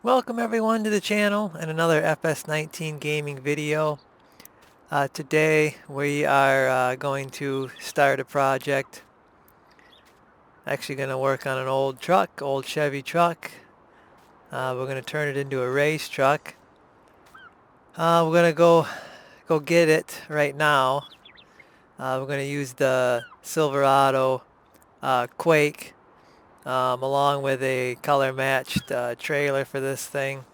Welcome everyone to the channel and another FS19 gaming video. Today we are going to start a project. Actually going to work on an old Chevy truck. We're going to turn it into a race truck. We're going to go get it right now. We're going to use the Silverado Quake along with a color matched trailer for this thing.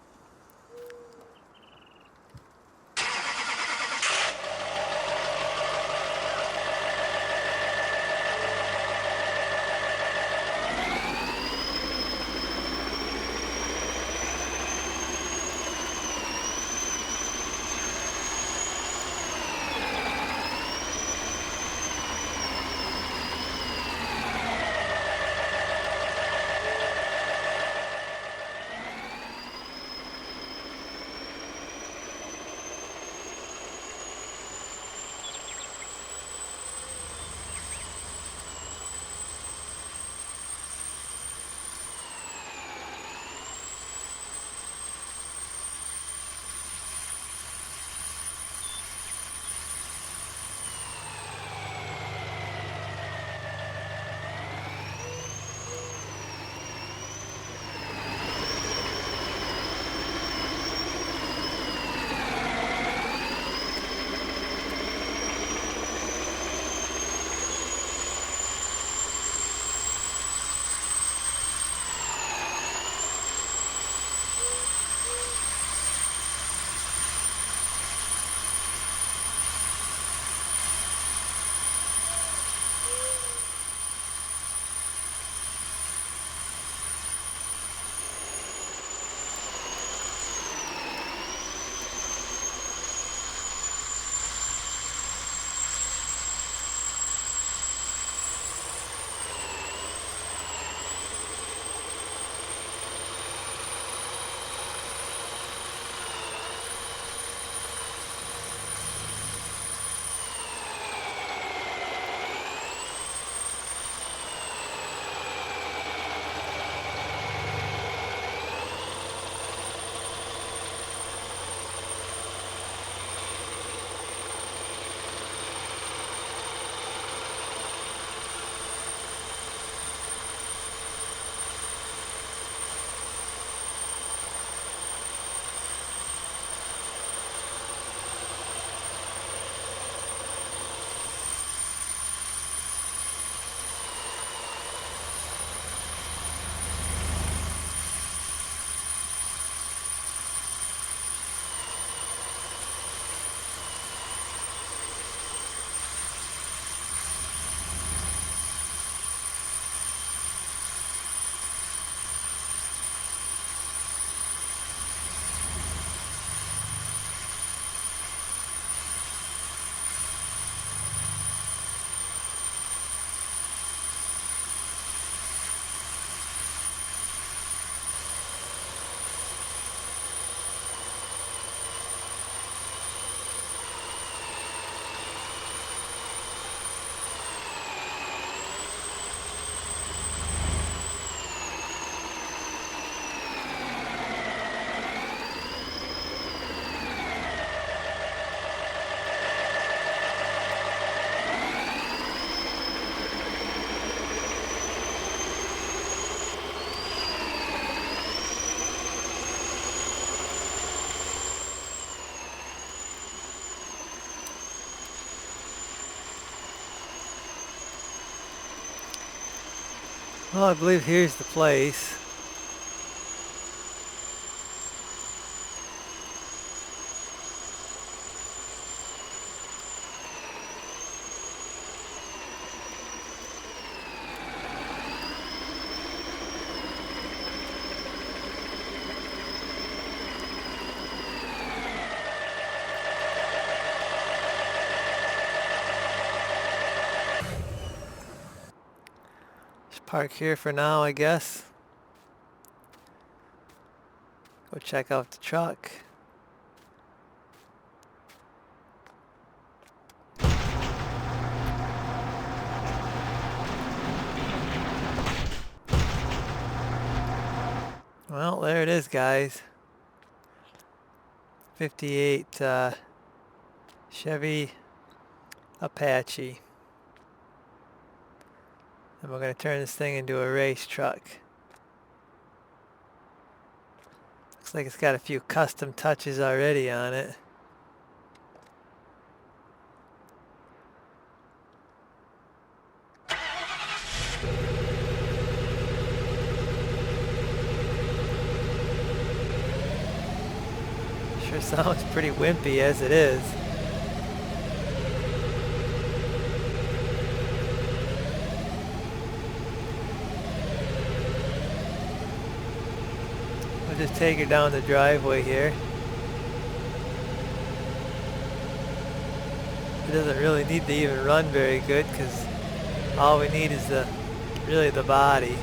Well, I believe here's the place. Just park here for now, I guess. Go check out the truck. Well, Well, there it is, guys. 58 Chevy Apache. And we're going to turn this thing into a race truck. Looks like it's got a few custom touches already on it. Sure sounds pretty wimpy as it is. We'll just take her down the driveway here. It doesn't really need to even run very good because all we need is really the body.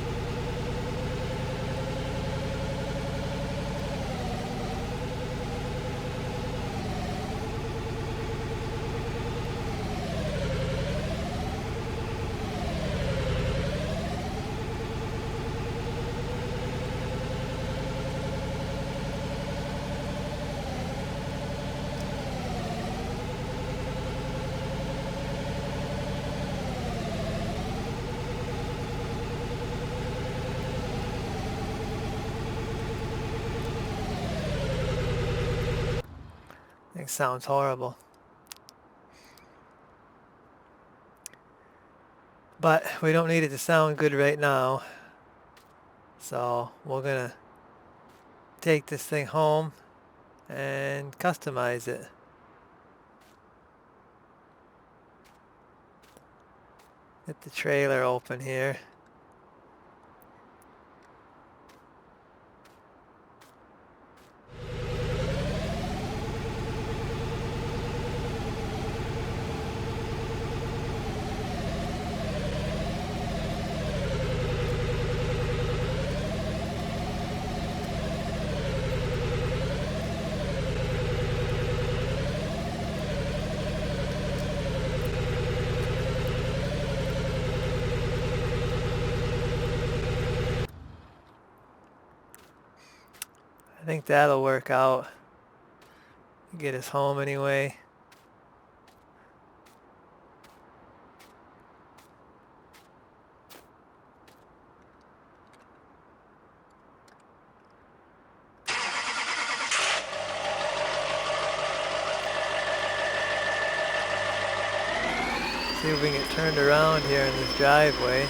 It sounds horrible. But we don't need it to sound good right now. So we're gonna take this thing home and customize it. Get the trailer open here. I think that'll work out. Get us home anyway. See if we can get turned around here in this driveway.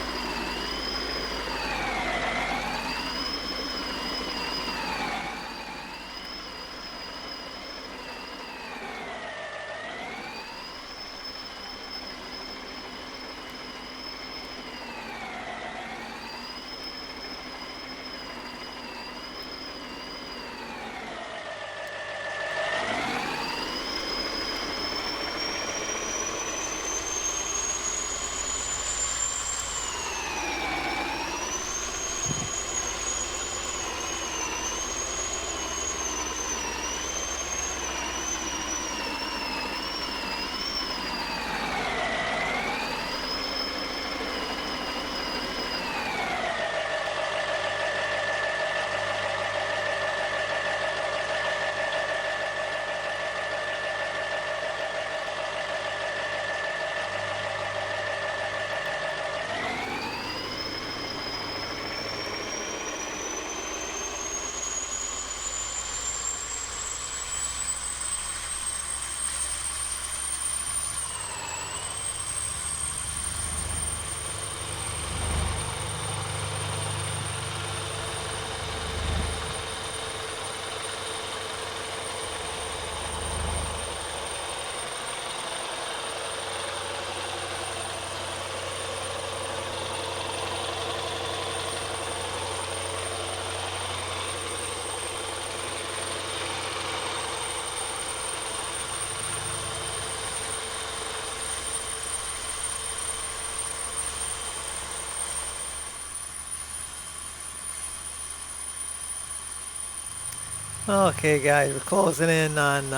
Okay guys, we're closing in on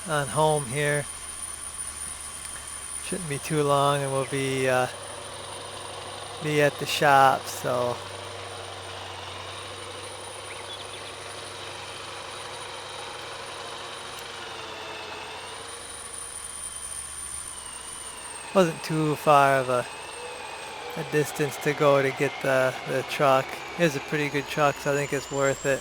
on home here. Shouldn't be too long and we'll be at the shop, so Wasn't too far of a distance to go to get the truck. It was a pretty good truck, so I think it's worth it.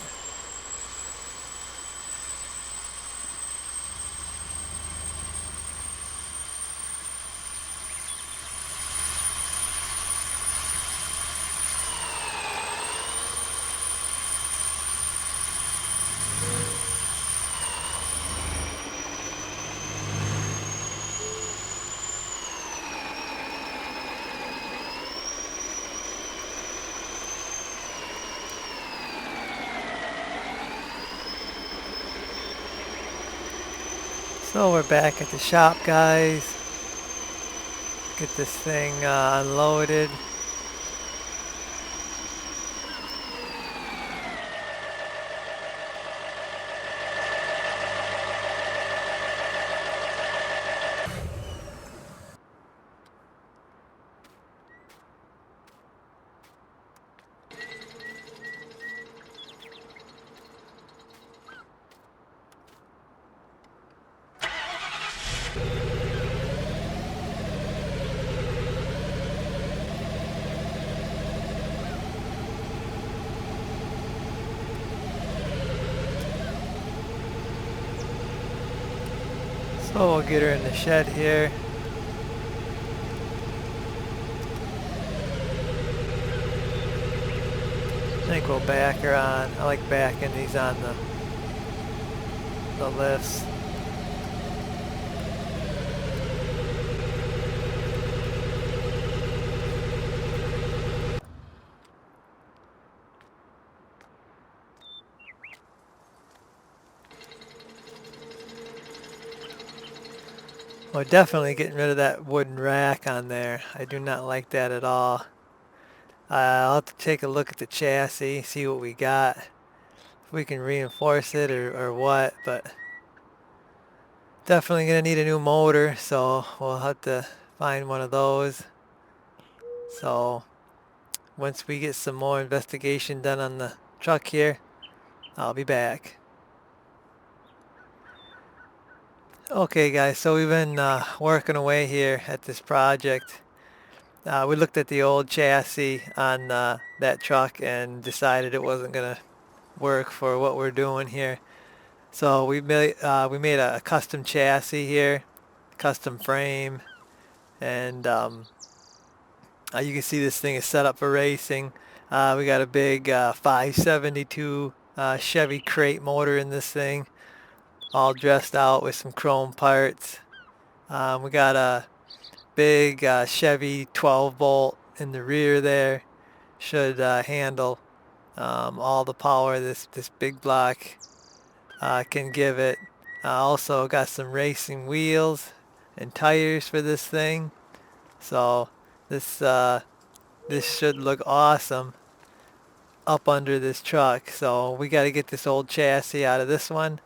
So we're back at the shop, guys. Get this thing unloaded. So we'll get her in the shed here. I think we'll back her on. I like backing these on the lifts. We're definitely getting rid of that wooden rack on there. I do not like that at all. I'll have to take a look at the chassis, see what we got. If we can reinforce it or what, but definitely gonna need a new motor, so we'll have to find one of those. So once we get some more investigation done on the truck here, I'll be back. Okay guys, so we've been working away here at this project. We looked at the old chassis on that truck and decided it wasn't gonna work for what we're doing here. So we made a custom chassis here, custom frame, and you can see this thing is set up for racing. We got a big 572 Chevy crate motor in this thing, all dressed out with some chrome parts. We got a big Chevy 12 volt in the rear there. Should handle all the power this big block can give it. Also got some racing wheels and tires for this thing. So this should look awesome up under this truck. So we got to get this old chassis out of this one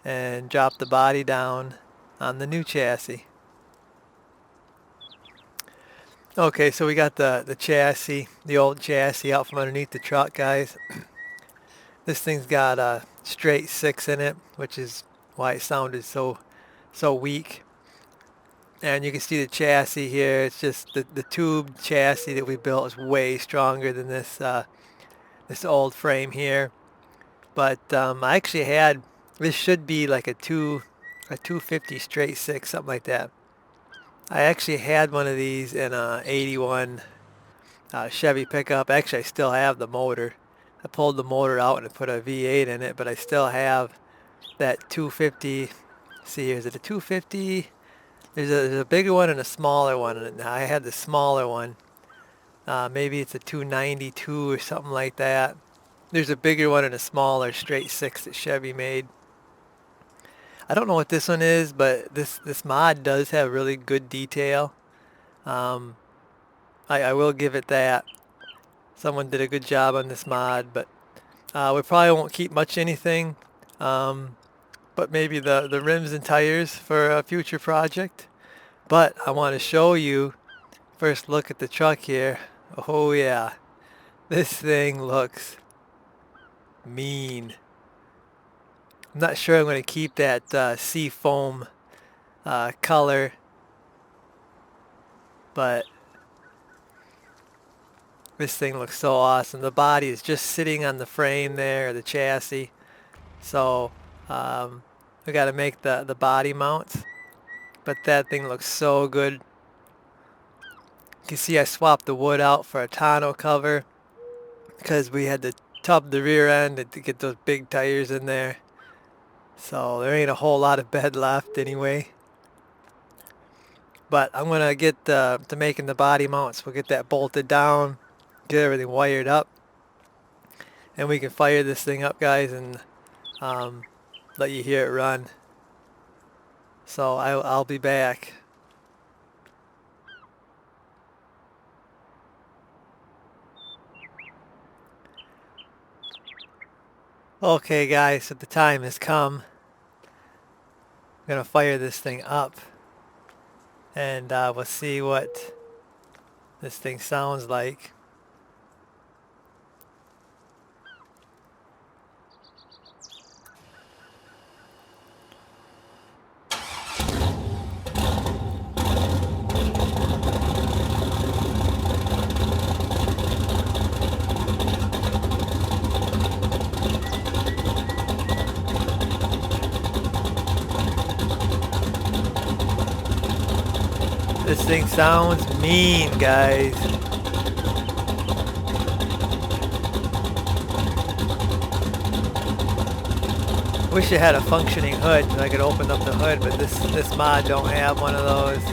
and drop the body down on the new chassis. Okay, so we got the chassis, the old chassis out from underneath the truck, guys. This thing's got a straight 6 in it, which is why it sounded so weak. And you can see the chassis here. It's just the tube chassis that we built is way stronger than this this old frame here. But I actually had, this should be like a 250 straight 6, something like that. I actually had one of these in a 81 Chevy pickup. Actually, I still have the motor. I pulled the motor out and I put a V8 in it, but I still have that 250. See here, is it a 250? There's a bigger one and a smaller one. And I had the smaller one. Maybe it's a 292 or something like that. There's a bigger one and a smaller straight 6 that Chevy made. I don't know what this one is, but this mod does have really good detail. I will give it that. Someone did a good job on this mod, but we probably won't keep much anything. But maybe the rims and tires for a future project. But I want to show you, first look at the truck here. Oh yeah, this thing looks mean. I'm not sure I'm going to keep that sea foam color. but this thing looks so awesome. The body is just sitting on the frame there, the chassis. So we got to make the body mounts, but that thing looks so good. You can see I swapped the wood out for a tonneau cover because we had to tub the rear end to get those big tires in there. So there ain't a whole lot of bed left anyway. But I'm going to get to making the body mounts. We'll get that bolted down, get everything wired up, and we can fire this thing up, guys, and let you hear it run. So I'll be back. Okay guys, so the time has come. I'm going to fire this thing up, and we'll see what this thing sounds like. This thing sounds mean, guys. Wish it had a functioning hood so I could open up the hood, but this mod don't have one of those.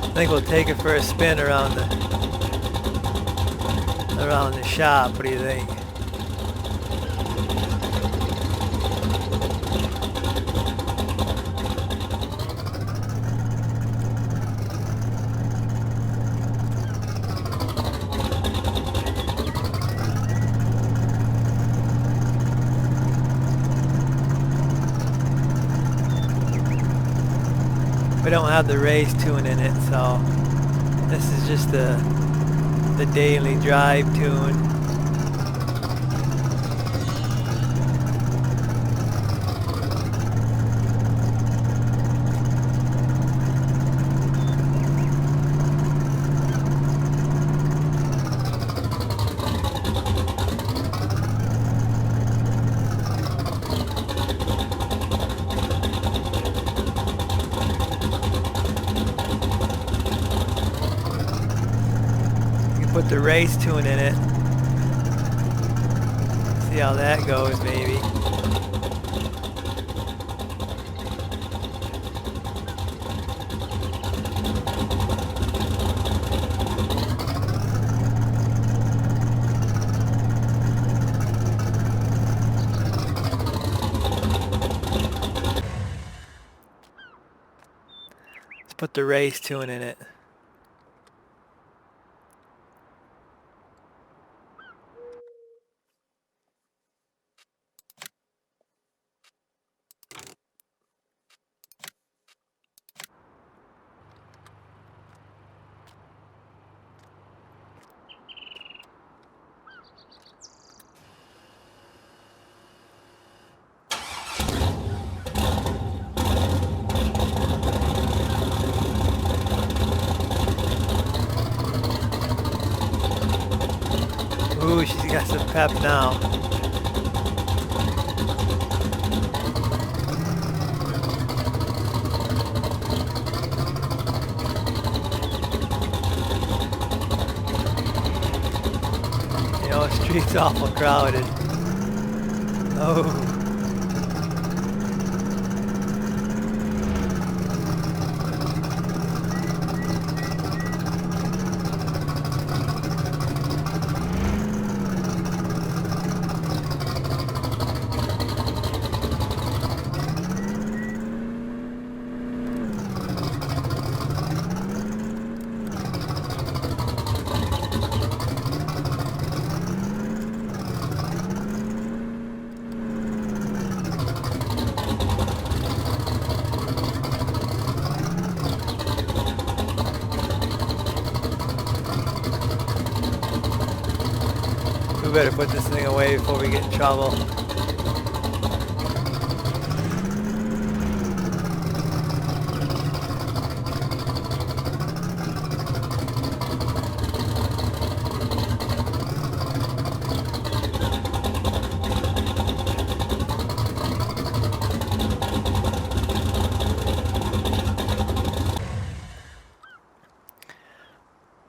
I think we'll take it for a spin around the shop. What do you think? We don't have the race tune in it, so this is just the daily drive tune. Put the race tune in it. See how that goes, maybe. Let's put the race tune in it. Ooh, she's got some pep now. You know, the street's awful crowded. Oh. We better put this thing away before we get in trouble.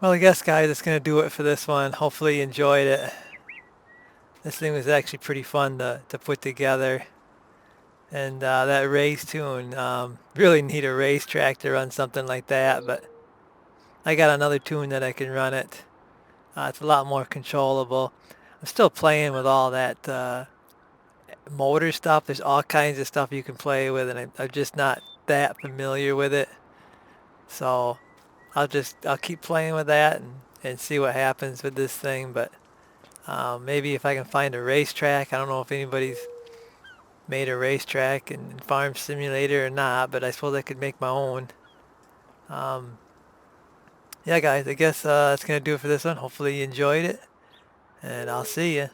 Well, I guess, guys, that's going to do it for this one. Hopefully you enjoyed it. This thing was actually pretty fun to put together. And that race tune, really need a racetrack to run something like that, but I got another tune that I can run it. It's a lot more controllable. I'm still playing with all that motor stuff. There's all kinds of stuff you can play with, and I'm just not that familiar with it. So I'll keep playing with that and see what happens with this thing. But maybe if I can find a racetrack. I don't know if anybody's made a racetrack in Farm Simulator or not, but I suppose I could make my own. Yeah, guys, I guess that's going to do it for this one. Hopefully you enjoyed it, and I'll see you.